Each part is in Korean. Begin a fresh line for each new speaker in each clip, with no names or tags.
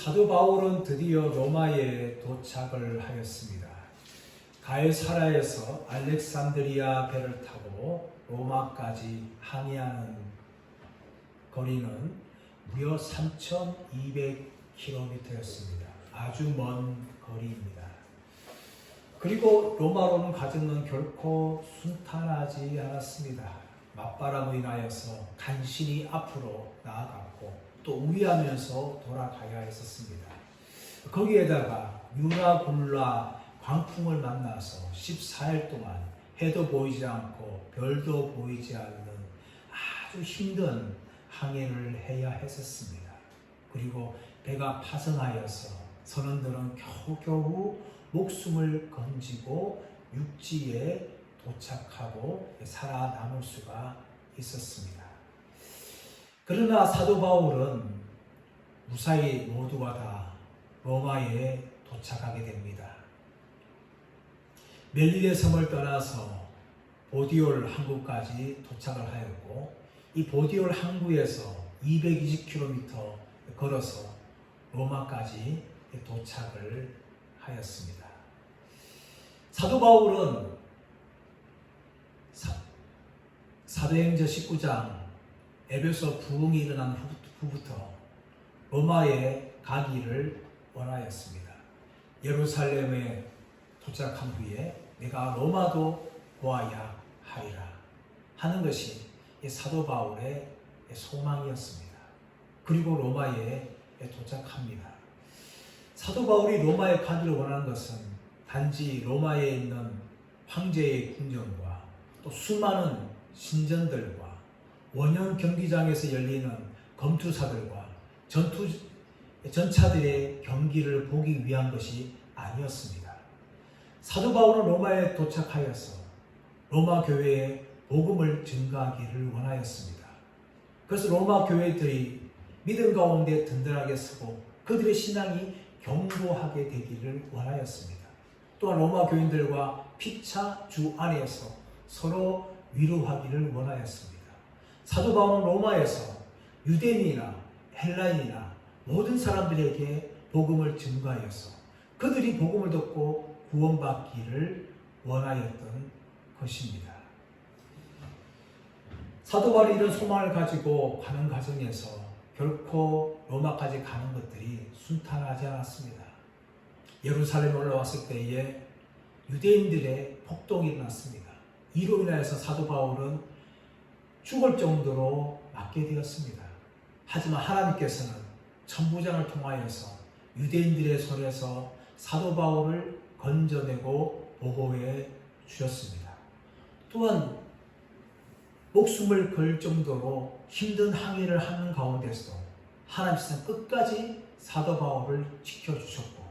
사도 바울은 드디어 로마에 도착을 하였습니다. 가이사라에서 알렉산드리아 배를 타고 로마까지 항해하는 거리는 무려 3,200km였습니다. 아주 먼 거리입니다. 그리고 로마로는 가정은 결코 순탄하지 않았습니다. 맞바람으로 인하여서 간신히 앞으로 나아갔고 또 우회하면서 돌아가야 했었습니다. 거기에다가 유라굴라 광풍을 만나서 14일 동안 해도 보이지 않고 별도 보이지 않는 아주 힘든 항해를 해야 했었습니다. 그리고 배가 파성하여서 선원들은 겨우겨우 목숨을 건지고 육지에 도착하고 살아남을 수가 있었습니다. 그러나 사도 바울은 무사히 모두가 다 로마에 도착하게 됩니다. 멜리네 섬을 떠나서 보디올 항구까지 도착을 하였고 이 보디올 항구에서 220km 걸어서 로마까지 도착을 하였습니다. 사도 바울은 사도행전 19장 에베소 부흥이 일어난 후부터 로마에 가기를 원하였습니다. 예루살렘에 도착한 후에 내가 로마도 보아야 하리라 하는 것이 사도 바울의 소망이었습니다. 그리고 로마에 도착합니다. 사도 바울이 로마에 가기를 원하는 것은 단지 로마에 있는 황제의 궁전과 또 수많은 신전들과 원형 경기장에서 열리는 검투사들과 전차들의 경기를 보기 위한 것이 아니었습니다. 사도 바울은 로마에 도착하여서 로마 교회에 복음을 증거하기를 원하였습니다. 그래서 로마 교회들이 믿음 가운데 든든하게 서고 그들의 신앙이 견고하게 되기를 원하였습니다. 또한 로마 교인들과 피차 주 안에서 서로 위로하기를 원하였습니다. 사도 바울은 로마에서 유대인이나 헬라인이나 모든 사람들에게 복음을 증거하여서 그들이 복음을 듣고 구원받기를 원하였던 것입니다. 사도 바울이 이런 소망을 가지고 가는 과정에서 결코 로마까지 가는 것들이 순탄하지 않았습니다. 예루살렘에 올라왔을 때에 유대인들의 폭동이 일어났습니다. 이로 인하여서 사도 바울은 죽을 정도로 맞게 되었습니다. 하지만 하나님께서는 천부장을 통하여서 유대인들의 손에서 사도 바울을 건져내고 보호해 주셨습니다. 또한 목숨을 걸 정도로 힘든 항해를 하는 가운데서도 하나님께서는 끝까지 사도 바울을 지켜주셨고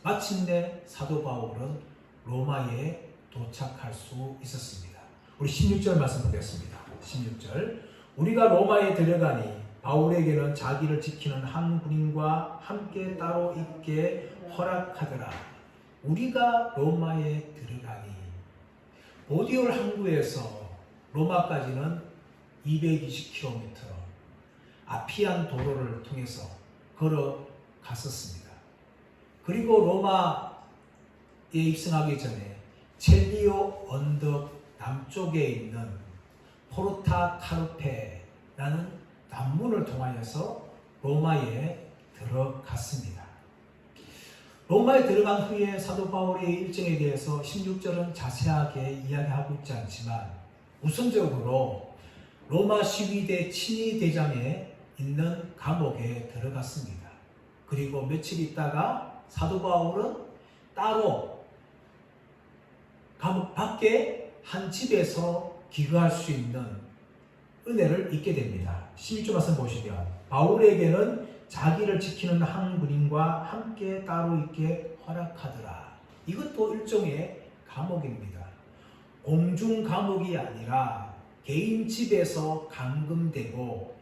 마침내 사도 바울은 로마에 도착할 수 있었습니다. 우리 16절 말씀 보겠습니다. 16절 우리가 로마에 들어가니 바울에게는 자기를 지키는 한 군인과 함께 따로 있게 허락하더라. 우리가 로마에 들어가니 보디올 항구에서 로마까지는 220km 아피안 도로를 통해서 걸어갔었습니다. 그리고 로마에 입성하기 전에 첼리오 언덕 남쪽에 있는 포르타 카르페라는 남문을 통하여서 로마에 들어갔습니다. 로마에 들어간 후에 사도 바울의 일정에 대해서 16절은 자세하게 이야기하고 있지 않지만 우선적으로 로마 시위대 친위대장에 있는 감옥에 들어갔습니다. 그리고 며칠 있다가 사도 바울은 따로 감옥 밖에 한 집에서 기거할 수 있는 은혜를 잊게 됩니다. 16절 말씀 보시면 바울에게는 자기를 지키는 한 군인과 함께 따로 있게 허락하더라. 이것도 일종의 감옥입니다. 공중 감옥이 아니라 개인 집에서 감금되고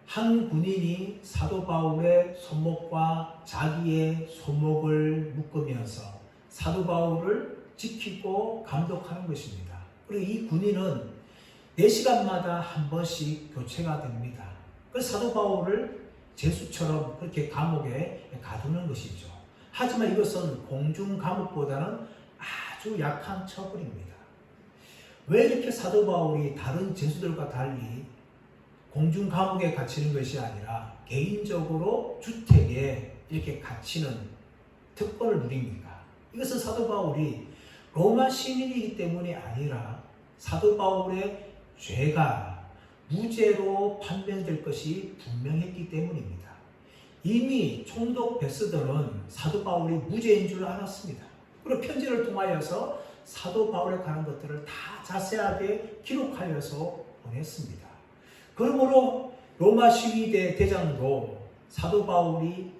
한 군인이 사도 바울의 손목과 자기의 손목을 묶으면서 사도 바울을 지키고 감독하는 것입니다. 그리고 이 군인은 4시간마다 한 번씩 교체가 됩니다. 그래서 사도 바울을 죄수처럼 그렇게 감옥에 가두는 것이죠. 하지만 이것은 공중 감옥보다는 아주 약한 처벌입니다. 왜 이렇게 사도 바울이 다른 죄수들과 달리 공중 감옥에 갇히는 것이 아니라 개인적으로 주택에 이렇게 갇히는 특권을 누립니까? 이것은 사도 바울이 로마 시민이기 때문이 아니라 사도 바울의 죄가 무죄로 판명될 것이 분명했기 때문입니다. 이미 총독 베스더는 사도 바울이 무죄인 줄 알았습니다. 그리고 편지를 통하여서 사도 바울에 관한 것들을 다 자세하게 기록하여서 보냈습니다. 그러므로 로마 시위대 대장도 사도 바울이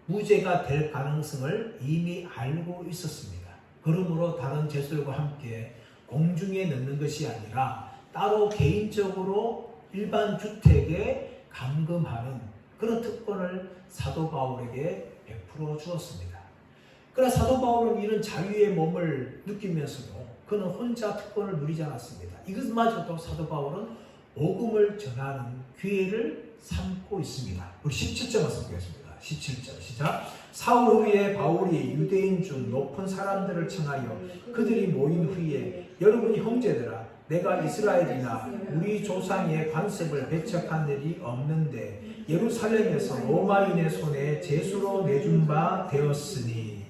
무죄가 될 가능성을 이미 알고 있었습니다. 그러므로 다른 죄수들과 함께 공중에 넣는 것이 아니라 따로 개인적으로 일반 주택에 감금하는 그런 특권을 사도 바울에게 베풀어 주었습니다. 그러나 사도 바울은 이런 자유의 몸을 느끼면서도 그는 혼자 특권을 누리지 않았습니다. 이것마저도 사도 바울은 복음을 전하는 기회를 삼고 있습니다. 우리 17절 말씀 보겠습니다. 17절 시작. 사울 후에 바울이 유대인 중 높은 사람들을 청하여 그들이 모인 후에 여러분 형제들아 내가 이스라엘이나 우리 조상의 관습을 배척한 일이 없는데 예루살렘에서 로마인의 손에 제수로 내준 바 되었으니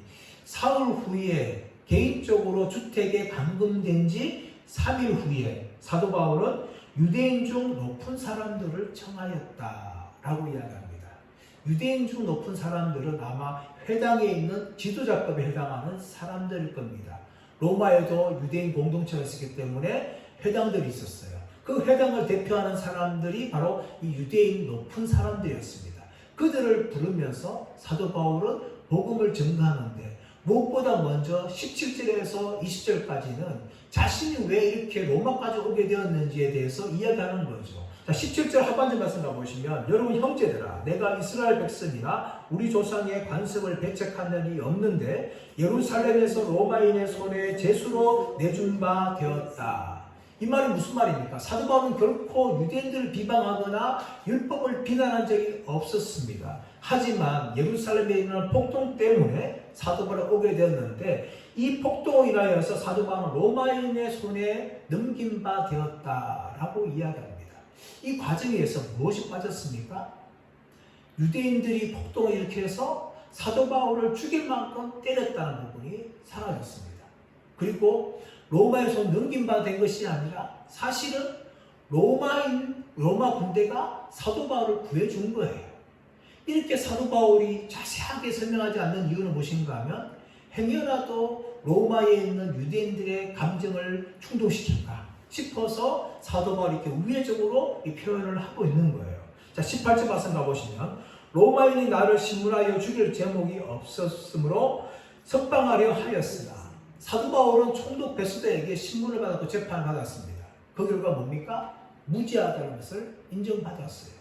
사울 후에 개인적으로 주택에 감금된 지 3일 후에 사도 바울은 유대인 중 높은 사람들을 청하였다라고 이야기합니다. 유대인 중 높은 사람들은 아마 회당에 있는 지도자급에 해당하는 사람들일 겁니다. 로마에도 유대인 공동체가 있었기 때문에 회당들이 있었어요. 그 회당을 대표하는 사람들이 바로 이 유대인 높은 사람들이었습니다. 그들을 부르면서 사도 바울은 복음을 전가하는데 무엇보다 먼저 17절에서 20절까지는 자신이 왜 이렇게 로마까지 오게 되었는지에 대해서 이야기하는 거죠. 자, 17절 하반절 말씀 가보시면 여러분 형제들아 내가 이스라엘 백성이나 우리 조상의 관습을 배척한 일이 없는데 예루살렘에서 로마인의 손에 제수로 내준 바 되었다. 이 말이 무슨 말입니까? 사도 바울은 결코 유대인들을 비방하거나 율법을 비난한 적이 없었습니다. 하지만 예루살렘에 있는 폭동 때문에 사도 바울이 오게 되었는데 이 폭동으로 인하여서 사도 바울은 로마인의 손에 넘긴 바 되었다라고 이야기합니다. 이 과정에서 무엇이 빠졌습니까? 유대인들이 폭동을 일으켜서 사도 바울을 죽일 만큼 때렸다는 부분이 사라졌습니다. 그리고 로마의 손 넘긴 바 된 것이 아니라 사실은 로마 군대가 사도 바울을 구해준 거예요. 이렇게 사도 바울이 자세하게 설명하지 않는 이유는 무엇인가 하면 행여라도 로마에 있는 유대인들의 감정을 충동시킬까 싶어서 사도 바울이 이렇게 우회적으로 이 표현을 하고 있는 거예요. 자, 18절 말씀 가보시면 로마인이 나를 신문하여 죽일 제목이 없었으므로 석방하려 하였으나 사도 바울은 총독 베스더에게 신문을 받았고 재판을 받았습니다. 그 결과 뭡니까? 무죄하다는 것을 인정받았어요.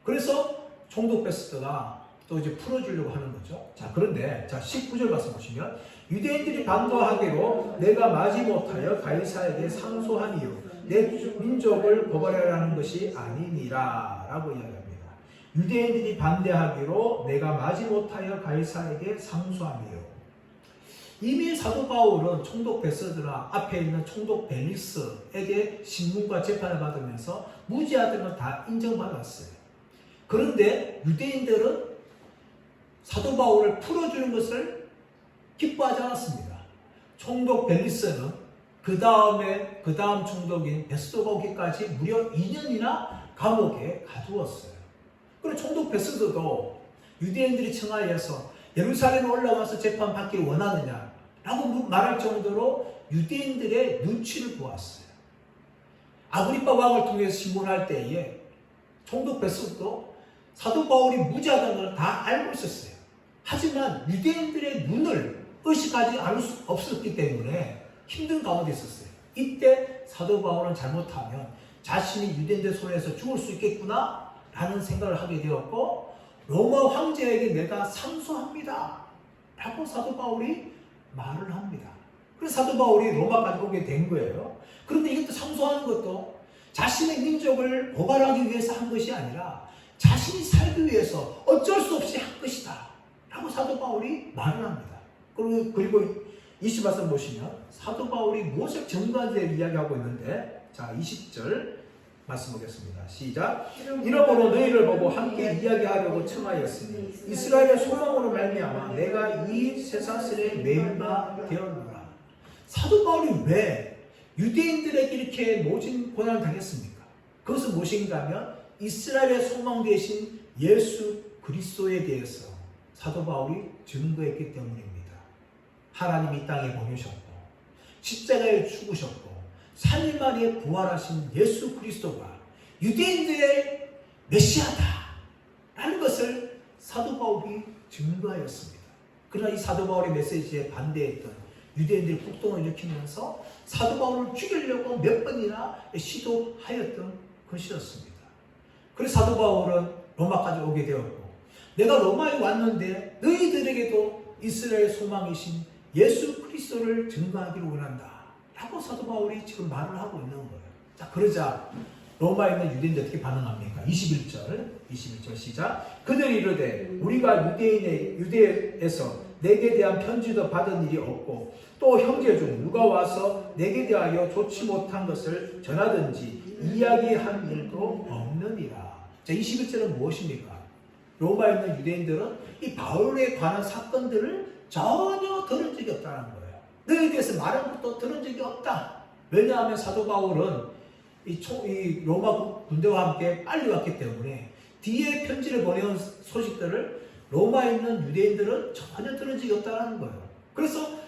그래서 총독 베스더가 또 이제 풀어주려고 하는 거죠. 자, 그런데 19절 말씀 보시면 유대인들이 반도하기로 내가 마지못하여 가이사에게 상소하니요 내 민족을 고발하라는 것이 아니니라 라고 이야기합니다. 유대인들이 반대하기로 내가 마지못하여 가이사에게 상소하니요. 이미 사도 바울은 총독 베스더나 앞에 있는 총독 벨릭스에게 신문과 재판을 받으면서 무죄하다는 걸 다 인정받았어요. 그런데 유대인들은 사도 바울을 풀어주는 것을 기뻐하지 않았습니다. 총독 벨릭스는 그 다음 총독인 베스더가 오기까지 무려 2년이나 감옥에 가두었어요. 그리고 총독 베스더도 유대인들이 청하여서 예루살렘에 올라와서 재판받기를 원하느냐라고 말할 정도로 유대인들의 눈치를 보았어요. 아그리파 왕을 통해서 신문할 때에 총독 베스더도 사도 바울이 무죄하다는 걸 다 알고 있었어요. 하지만 유대인들의 눈을 의식하지 않을 수 없었기 때문에 힘든 가운데 있었어요. 이때 사도 바울은 잘못하면 자신이 유대인들 손에서 죽을 수 있겠구나 라는 생각을 하게 되었고 로마 황제에게 내가 상소합니다 라고 사도 바울이 말을 합니다. 그래서 사도 바울이 로마까지 오게 된 거예요. 그런데 이것도 상소하는 것도 자신의 민족을 고발하기 위해서 한 것이 아니라 자신이 살기 위해서 어쩔 수 없이 한 것이다 라고 사도 바울이 말을 합니다. 그리고 20말씀 보시면 사도 바울이 무엇을 증거하는지 이야기하고 있는데, 자 20절 말씀 보겠습니다. 시작. 이러므로 너희를 보고 함께 이야기하려고 청하였으니 이스라엘의 소망으로 말미암아 내가 이 세사슬에 매인 바 되었노라. 사도 바울이 왜 유대인들에게 이렇게 모진 고난을 당했습니까? 그것은 무엇인가 하면 이스라엘의 소망 되신 예수 그리스도에 대해서 사도 바울이 증거했기 때문입니다. 하나님이 이 땅에 보내셨고 십자가에 죽으셨고 3일 만에 부활하신 예수 그리스도가 유대인들의 메시아다라는 것을 사도 바울이 증거하였습니다. 그러나 이 사도 바울의 메시지에 반대했던 유대인들이 폭동을 일으키면서 사도 바울을 죽이려고 몇 번이나 시도하였던 것이었습니다. 그래서 사도 바울은 로마까지 오게 되었고, 내가 로마에 왔는데 너희들에게도 이스라엘 소망이신 예수 그리스도를 증거하기를 원한다 라고 사도 바울이 지금 말을 하고 있는 거예요. 자, 그러자 로마에 있는 유대인들 어떻게 반응합니까? 21절 시작. 그들이 이르되 우리가 유대에서 내게 대한 편지도 받은 일이 없고 또 형제 중 누가 와서 내게 대하여 좋지 못한 것을 전하든지 이야기한 일도 없느니라. 자, 21절은 무엇입니까? 로마에 있는 유대인들은 이 바울에 관한 사건들을 전혀 들은 적이 없다는 거예요. 너희에 대해서 말한 것도 들은 적이 없다. 왜냐하면 사도 바울은 이 로마 군대와 함께 빨리 왔기 때문에 뒤에 편지를 보내온 소식들을 로마에 있는 유대인들은 전혀 들은 적이 없다는 거예요. 그래서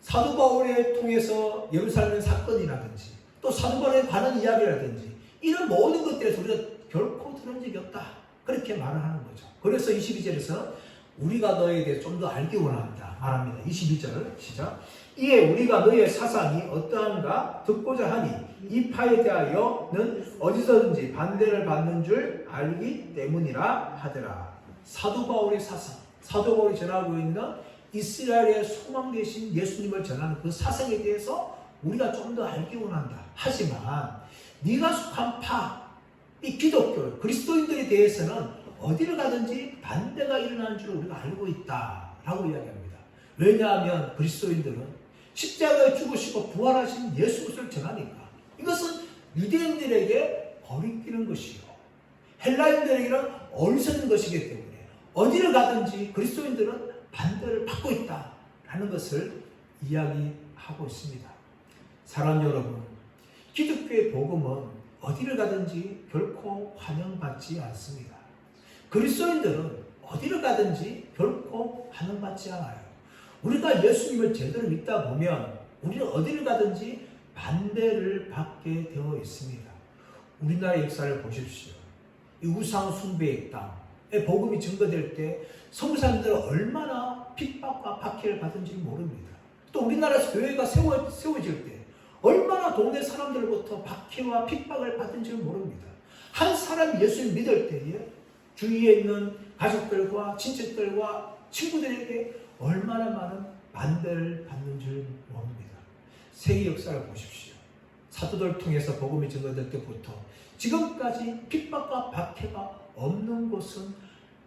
사도 바울에 통해서 예루살렘 사건이라든지 또 사도 바울에 관한 이야기라든지 이런 모든 것들에서 우리가 결코 들은 적이 없다. 그렇게 말을 하는 거죠. 그래서 22절에서 우리가 너희에 대해 좀 더 알기 원한다 말합니다. 22절 시작. 이에 우리가 너희의 사상이 어떠한가 듣고자 하니 이 파에 대하여는 어디서든지 반대를 받는 줄 알기 때문이라 하더라. 사도 바울의 사상, 사도 바울이 전하고 있는 이스라엘의 소망 되신 예수님을 전하는 그 사상에 대해서 우리가 좀 더 알기 원한다. 하지만 네가 속한 파, 이 기독교, 그리스도인들에 대해서는 어디를 가든지 반대가 일어나는 줄 우리가 알고 있다 라고 이야기합니다. 왜냐하면 그리스도인들은 십자가에 죽으시고 부활하신 예수 그리스도를 전하니까 이것은 유대인들에게 거리끼는 것이요 헬라인들에게는 어리석은 것이기 때문에 어디를 가든지 그리스도인들은 반대를 받고 있다라는 것을 이야기하고 있습니다. 사랑하는 여러분, 기독교의 복음은 어디를 가든지 결코 환영받지 않습니다. 그리스도인들은 어디를 가든지 결코 환영받지 않아요. 우리가 예수님을 제대로 믿다 보면 우리는 어디를 가든지 반대를 받게 되어 있습니다. 우리나라의 역사를 보십시오. 이 우상 숭배의 땅에 복음이 증거될 때 선교사님들은 얼마나 핍박과 박해를 받은지 모릅니다. 또 우리나라에서 교회가 세워질 때 얼마나 동네 사람들로부터 박해와 핍박을 받은지 모릅니다. 한 사람이 예수를 믿을 때에 주위에 있는 가족들과 친척들과 친구들에게 얼마나 많은 반대를 받는 줄 모릅니다. 세계 역사를 보십시오. 사도들 통해서 복음이 증거될 때부터 지금까지 핍박과 박해가 없는 곳은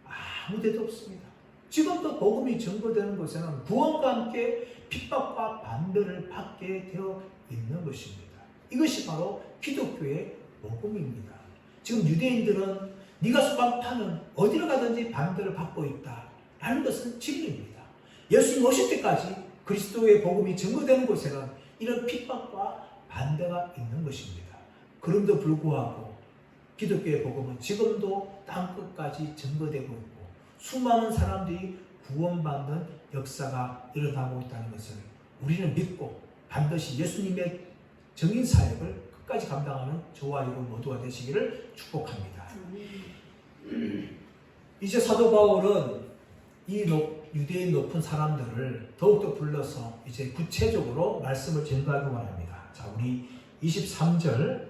아무 데도 없습니다. 지금도 복음이 증거되는 곳에는 구원과 함께 핍박과 반대를 받게 되어 있는 것입니다. 이것이 바로 기독교의 복음입니다. 지금 유대인들은 네가 속한 파는 어디로 가든지 반대를 받고 있다라는 것은 진리입니다. 예수님 오실 때까지 그리스도의 복음이 증거되는 곳에는 이런 핍박과 반대가 있는 것입니다. 그럼에도 불구하고 기독교의 복음은 지금도 땅끝까지 증거되고 있고 수많은 사람들이 구원받는 역사가 일어나고 있다는 것을 우리는 믿고 반드시 예수님의 정인 사역을 끝까지 감당하는 저와 여러분 모두가 되시기를 축복합니다. 이제 사도 바울은 이 유대인 높은 사람들을 더욱더 불러서 이제 구체적으로 말씀을 전가하기 원합니다. 자, 우리 23절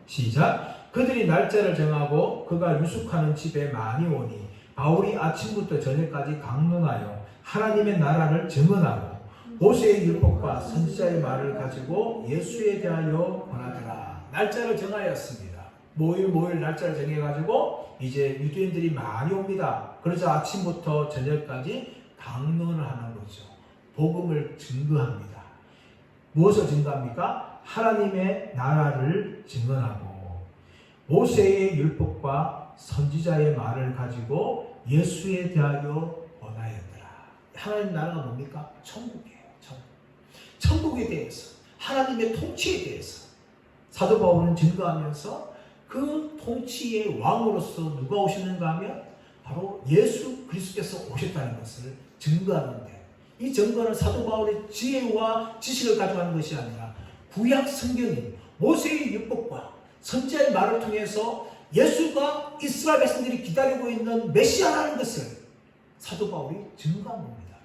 시작. 그들이 날짜를 정하고 그가 유숙하는 집에 많이 오니 바울이 아침부터 저녁까지 강론하여 하나님의 나라를 증언하고 모세의 율법과 선지자의 말을 가지고 예수에 대하여 권하더라. 날짜를 정하였습니다. 모일 날짜를 정해가지고 이제 유대인들이 많이 옵니다. 그래서 아침부터 저녁까지 강론을 하는 거죠. 복음을 증거합니다. 무엇을 증거합니까? 하나님의 나라를 증언하고 모세의 율법과 선지자의 말을 가지고 예수에 대하여 권하였더라. 하나님 나라가 뭡니까? 천국이에요. 천국에 대해서, 하나님의 통치에 대해서 사도 바울은 증거하면서 그 통치의 왕으로서 누가 오시는가 하면 바로 예수 그리스도께서 오셨다는 것을 증거하는데, 이 증거는 사도 바울의 지혜와 지식을 가져가는 것이 아니라 구약 성경인 모세의 율법과 선지자의 말을 통해서 예수가 이스라엘 백성들이 기다리고 있는 메시아라는 것을 사도 바울이 증거한 겁니다.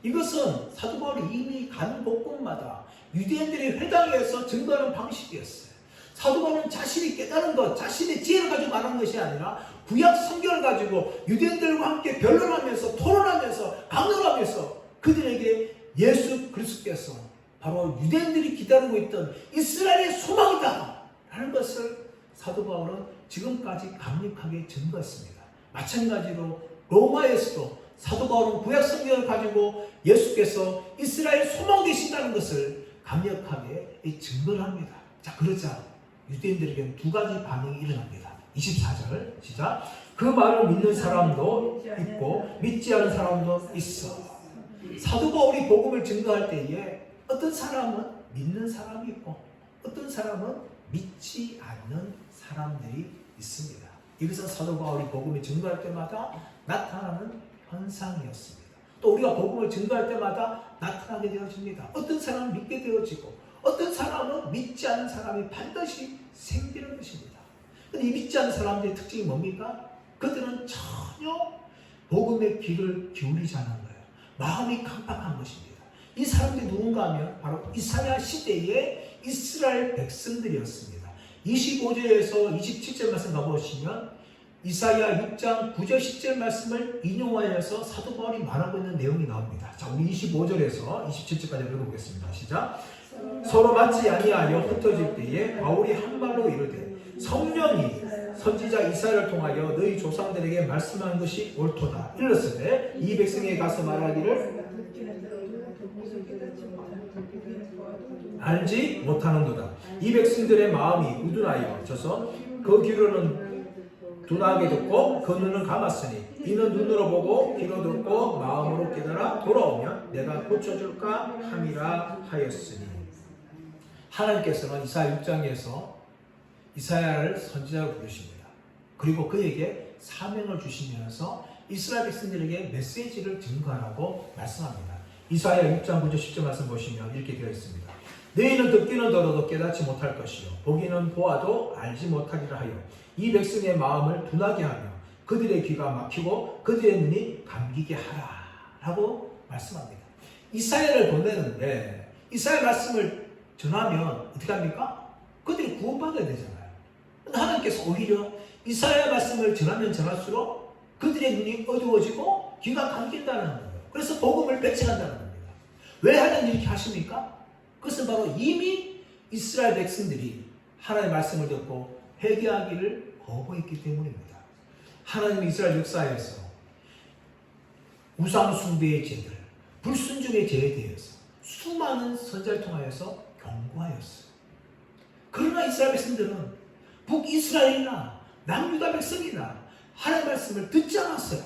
이것은 사도 바울이 이미 가는 곳곳마다 유대인들의 회당에서 증거하는 방식이었어요. 사도 바울은 자신이 깨달은 것, 자신의 지혜를 가지고 말하는 것이 아니라 구약 성경을 가지고 유대인들과 함께 변론하면서 토론하면서 강론하면서 그들에게 예수 그리스도께서 바로 유대인들이 기다리고 있던 이스라엘의 소망이다 라는 것을 사도 바울은 지금까지 강력하게 증거했습니다. 마찬가지로 로마에서도 사도 바울은 구약 성경을 가지고 예수께서 이스라엘 소망 되신다는 것을 강력하게 증거를 합니다. 자, 그러자 유대인들에게는 두 가지 반응이 일어납니다. 24절 시작. 그 말을 믿는 사람도 있고 믿지 않은 사람도 있어. 사도 바울이 복음을 증거할 때에 어떤 사람은 믿는 사람이 있고 어떤 사람은 믿지 않는 사람들이 있습니다. 이것은 사도 바울이 복음을 증거할 때마다 나타나는 현상이었습니다. 또 우리가 복음을 증거할 때마다 나타나게 되어집니다. 어떤 사람은 믿게 되어지고 어떤 사람은 믿지 않는 사람이 반드시 생기는 것입니다. 근데 이 믿지 않는 사람들의 특징이 뭡니까? 그들은 전혀 복음의 귀를 기울이지 않는 거예요. 마음이 깜빡한 것입니다. 이 사람들이 누군가 하면 바로 이사야 시대의 이스라엘 백성들이었습니다. 25절에서 27절 말씀 가보시면 이사야 6장 9절 10절 말씀을 인용하여서 사도 바울이 말하고 있는 내용이 나옵니다. 자, 우리 25절에서 27절까지 읽어보겠습니다. 시작. 서로 맞지 아니하여 흩어질 때에 바울이 한 말로 이르되 성령이 선지자 이사야를 통하여 너희 조상들에게 말씀한 것이 옳도다. 이르렀으되 이 백성에 가서 말하기를 알지 못하는도다. 이 백성들의 마음이 우둔하여 져서 그 귀로는 둔하게 듣고 그 눈은 감았으니 이는 눈으로 보고 귀로 듣고 마음으로 깨달아 돌아오면 내가 고쳐줄까 함이라 하였으니. 하나님께서는 이사야 6장에서 이사야를 선지자로 부르십니다. 그리고 그에게 사명을 주시면서 이스라엘 백성들에게 메시지를 증거하라고 말씀합니다. 이사야 6장 9절 10절 말씀 보시면 이렇게 되어 있습니다. 너희는 듣기는 들어도 깨닫지 못할 것이요 보기는 보아도 알지 못하리라 하여 이 백성의 마음을 둔하게 하며 그들의 귀가 막히고 그들의 눈이 감기게 하라 라고 말씀합니다. 이사야를 보내는데 이사야 말씀을 전하면 어떻게 합니까? 그들이 구원받아야 되잖아요. 하나님께서 오히려 이사야 말씀을 전하면 전할수록 그들의 눈이 어두워지고 귀가 감긴다는 거예요. 그래서 복음을 배척한다는 겁니다. 왜 하나님 이렇게 하십니까? 그것은 바로 이미 이스라엘 백성들이 하나님의 말씀을 듣고 회개하기를 거부했기 때문입니다. 하나님은 이스라엘 역사에서 우상 숭배의 죄들, 불순종의 죄에 대해서 수많은 선지자를 통하여서 경고하였어요. 그러나 이스라엘 백성들은 북이스라엘이나 남유다 백성이나 하나님의 말씀을 듣지 않았어요.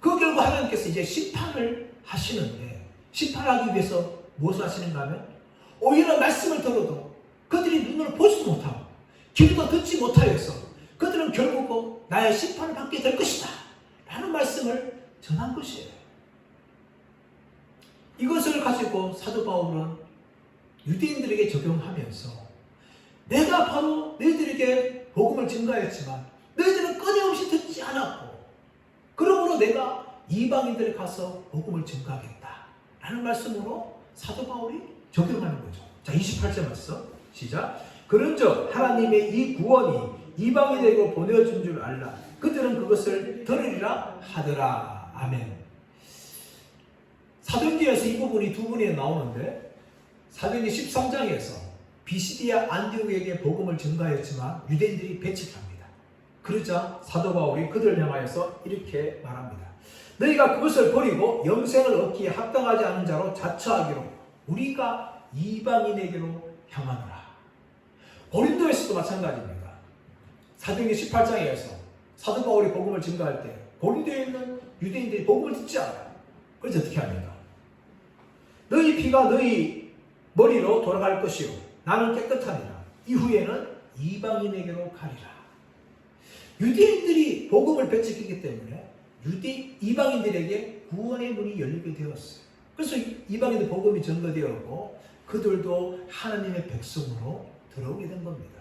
그 결과 하나님께서 이제 심판을 하시는데 심판하기 위해서 무엇을 하시는가 하면 오히려 말씀을 들어도 그들이 눈으로 보지도 못하고 귀도 듣지 못하여서 그들은 결국 나의 심판을 받게 될 것이다 라는 말씀을 전한 것이에요. 이것을 가지고 사도 바울은 유대인들에게 적용하면서 내가 바로 너희들에게 복음을 증거했지만 너희들은 끊임없이 듣지 않았고 그러므로 내가 이방인들에 가서 복음을 증거하겠다 라는 말씀으로 사도 바울이 적용하는 거죠. 자, 28절 말씀 시작. 그런즉 하나님의 이 구원이 이방인에게 보내준 줄 알라. 그들은 그것을 들으리라 하더라. 아멘. 사도행전에서 이 부분이 두 번이 나오는데 사도행전 13장에서 비시디아 안디옥에게 복음을 전가했지만 유대인들이 배척합니다. 그러자 사도 바울이 그들을 향하여서 이렇게 말합니다. 너희가 그것을 버리고 영생을 얻기에 합당하지 않은 자로 자처하기로 우리가 이방인에게로 향하노라. 고린도에서도 마찬가지입니다. 사도행전 18장에서 사도 바울이 복음을 전가할 때 고린도에 있는 유대인들이 복음을 듣지 않아요. 그래서 어떻게 합니까? 너희 피가 너희 머리로 돌아갈 것이요 나는 깨끗하니라. 이후에는 이방인에게로 가리라. 유대인들이 복음을 배척했기 때문에 이방인들에게 구원의 문이 열리게 되었어요. 그래서 이방인들 복음이 전거되었고 그들도 하나님의 백성으로 들어오게 된 겁니다.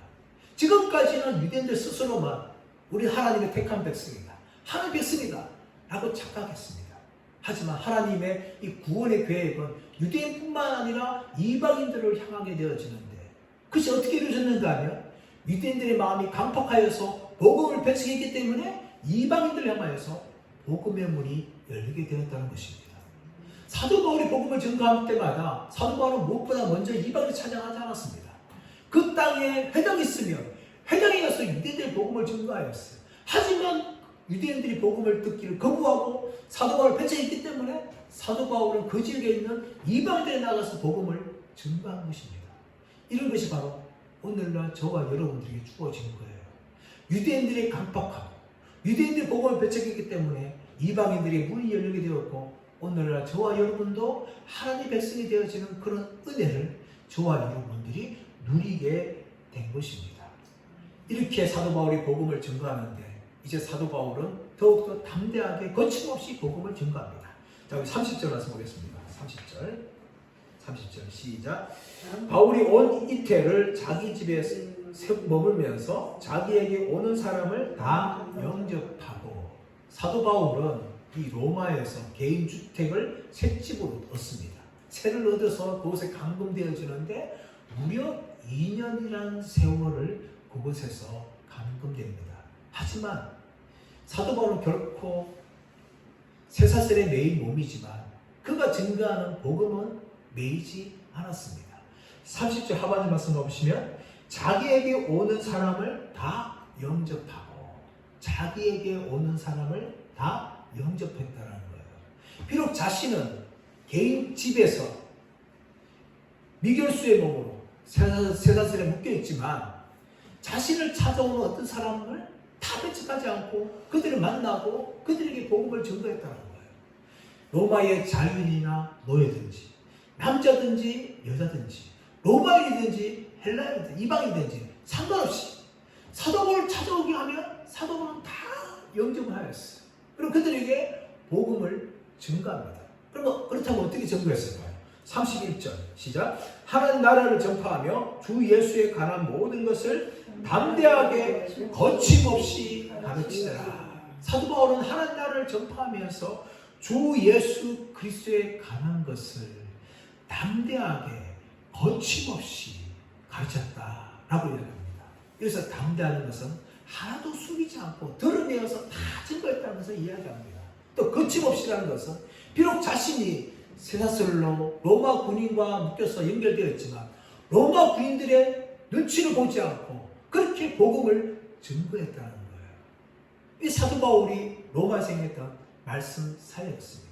지금까지는 유대인들 스스로만 우리 하나님의 택한 백성이다, 하나님의 백성이다 라고 착각했습니다. 하지만 하나님의 이 구원의 계획은 유대인뿐만 아니라 이방인들을 향하게 되어지는데 그것이 어떻게 이루어졌는가 하면 유대인들의 마음이 강팍하여서 복음을 배척했기 때문에 이방인들을 향하여서 복음의 문이 열리게 되었다는 것입니다. 사도 바울이 복음을 전가할 때마다 사도 바울은 무엇보다 먼저 이방인을 찬양하지 않았습니다. 그 땅에 회당이 있으면 회당에 가서 유대인들의 복음을 전가하였어요. 하지만 유대인들이 복음을 듣기를 거부하고 사도 바울을 배척했기 때문에 사도 바울은 그 지역에 있는 이방인들에 나가서 복음을 전가한 것입니다. 이런 것이 바로 오늘날 저와 여러분들에게 주어진 거예요. 유대인들이 강팍하고 유대인들이 복음을 배척했기 때문에 이방인들의 문이 열리게 되었고 오늘날 저와 여러분도 하나님의 백성이 되어지는 그런 은혜를 저와 여러분들이 누리게 된 것입니다. 이렇게 사도 바울이 복음을 전가하는데 이제 사도 바울은 더욱더 담대하게 거침없이 복음을 전가합니다. 자, 우리 30절 말씀 보겠습니다. 30절 시작. 바울이 온 이태를 자기 집에 머물면서 자기에게 오는 사람을 다 영접하고 사도 바울은 이 로마에서 개인 주택을 새 집으로 얻습니다. 새를 얻어서 그곳에 감금되어지는데 무려 2년이라는 세월을 그곳에서 감금됩니다. 하지만 사도 바울은 결코 쇠사슬에 매인 몸이지만 그가 증거하는 복음은 매이지 않았습니다. 30절 하반절 말씀 보시면 자기에게 오는 사람을 다 영접하고 자기에게 오는 사람을 다 영접했다는 거예요. 비록 자신은 개인 집에서 미결수의 몸으로 쇠사슬에 묶여있지만 자신을 찾아오는 어떤 사람을 다 배척하지 않고 그들을 만나고 그들에게 복음을 전가했다는 거예요. 로마의 자유인이나 노예든지 남자든지 여자든지 로마인이든지 헬라인이든지 이방인이든지 상관없이 사도 바울을 찾아오게 하면 사도 바울은 다 영접을 하였어요. 그럼 그들에게 복음을 전가합니다. 그럼 그렇다면 어떻게 전가했을까요? 31절 시작. 하나님 나라를 전파하며 주 예수에 관한 모든 것을 담대하게 거침없이 가르치더라. 사도 바울은 하나님 나라를 전파하면서 주 예수 그리스도에 관한 것을 담대하게 거침없이 가르쳤다라고 이야기합니다. 여기서 담대하는 것은 하나도 숨기지 않고 드러내어서 다 증거했다는 것을 이야기합니다. 또 거침없이라는 것은 비록 자신이 쇠사슬로 로마 군인과 묶여서 연결되어 있지만 로마 군인들의 눈치를 보지 않고 그렇게 복음을 증거했다는 거예요. 이 사도 바울이 로마에서 행했던 말씀 사역입니다.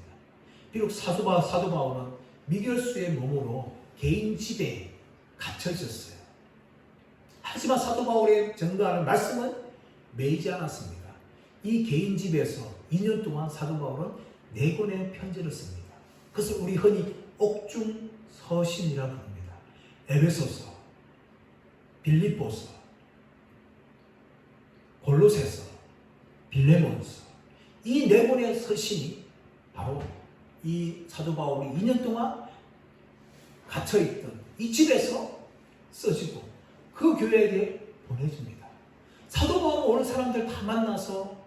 비록 사도 바울은 미결수의 몸으로 개인 집에 갇혀 있었어요. 하지만 사도 바울의 전가하는 말씀은 매이지 않았습니다. 이 개인 집에서 2년 동안 사도 바울은 4권의 편지를 씁니다. 그것을 우리 흔히 옥중 서신이라고 부릅니다. 에베소서, 빌립보서, 골로새서, 빌레몬서 이 4권의 서신이 바로 이 사도 바울이 2년 동안 갇혀있던 이 집에서 써지고 그 교회에게 보내줍니다. 사도 바울은 오는 사람들 다 만나서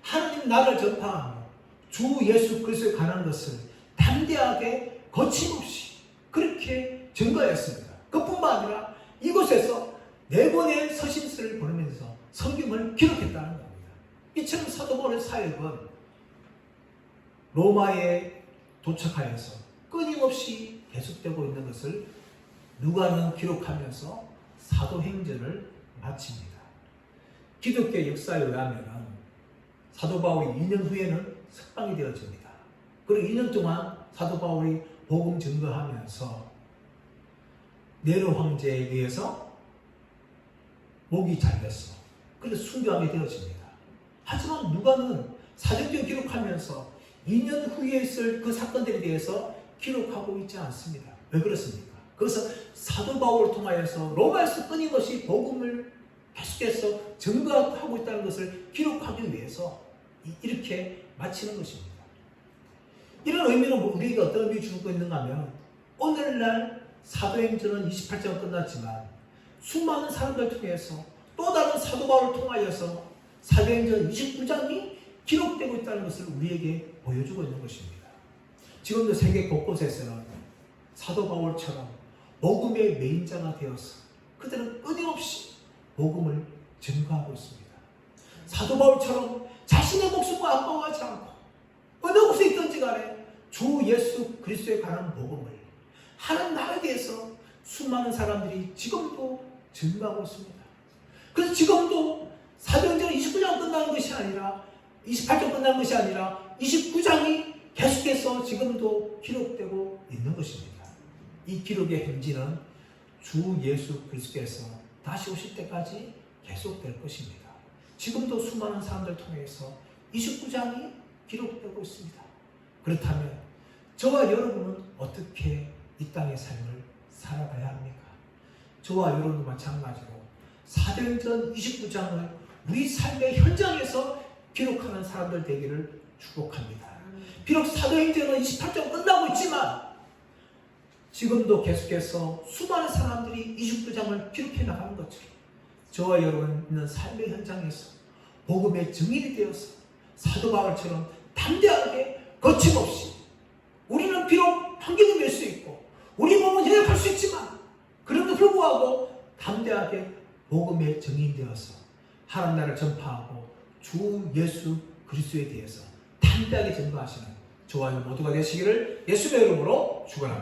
하나님 나라를 전파하며 주 예수 그리스도에 관한 것을 담대하게 거침없이 그렇게 증거했습니다. 그뿐만 아니라 이곳에서 4권의 서신서를 보내면서 성경을 기록했다는 겁니다. 이처럼 사도 바울의 사역은 로마에 도착하여서 끊임없이 계속되고 있는 것을 누가는 기록하면서 사도행전을 마칩니다. 기독교 역사에 의하면 사도 바울이 2년 후에는 석방이 되어집니다. 그리고 2년 동안 사도 바울이 복음 증거하면서 네로 황제에 의해서 목이 잘렸어. 그래서 순교하게 되어집니다. 하지만 누가는 사도행전 기록하면서 2년 후에 있을 그 사건들에 대해서 기록하고 있지 않습니다. 왜 그렇습니까? 그래서 사도 바울을 통하여서 로마에서 끊임없이 복음을 계속해서 증거하고 있다는 것을 기록하기 위해서 이렇게 마치는 것입니다. 이런 의미는 우리에게 어떤 의미를 주고 있는가 하면 오늘날 사도행전은 28장 끝났지만 수많은 사람들 통해서 또 다른 사도 바울을 통하여서 사도행전 29장이 기록되고 있다는 것을 우리에게 보여주고 있는 것입니다. 지금도 세계 곳곳에서는 사도 바울처럼 복음의 메인자가 되어서 그들은 끊임없이 복음을 증거하고 있습니다. 사도 바울처럼 자신의 목숨과 아까워하지 않고 어느 곳에 있든지 간에 주 예수 그리스도에 관한 복음을 하나님 나라에 대해서 수많은 사람들이 지금도 증거하고 있습니다. 그래서 지금도 사도행전 29장 끝나는 것이 아니라 28장 끝나는 것이 아니라 29장이 계속해서 지금도 기록되고 있는 것입니다. 이 기록의 행진은 주 예수 그리스도께서 다시 오실 때까지 계속될 것입니다. 지금도 수많은 사람들 통해서 29장이 기록되고 있습니다. 그렇다면 저와 여러분은 어떻게 이 땅의 삶을 살아가야 합니까? 저와 여러분도 마찬가지로 사도행전 29장을 우리 삶의 현장에서 기록하는 사람들 되기를 축복합니다. 비록 사도행전은 28장 끝나고 있지만 지금도 계속해서 수많은 사람들이 29장을 기록해 나가는 것처럼 저와 여러분 있는 삶의 현장에서 복음의 증인이 되어서 사도 바울처럼 담대하게 거침없이 우리는 비록 환경이 될 수 있고 우리 몸은 연약할 수 있지만 그럼에도 불구하고 담대하게 복음의 증인이 되어서 하나님 나라를 전파하고 주 예수 그리스도에 대해서 담대하게 증거하시는 저와 여러분 모두가 되시기를 예수의 이름으로 축원합니다.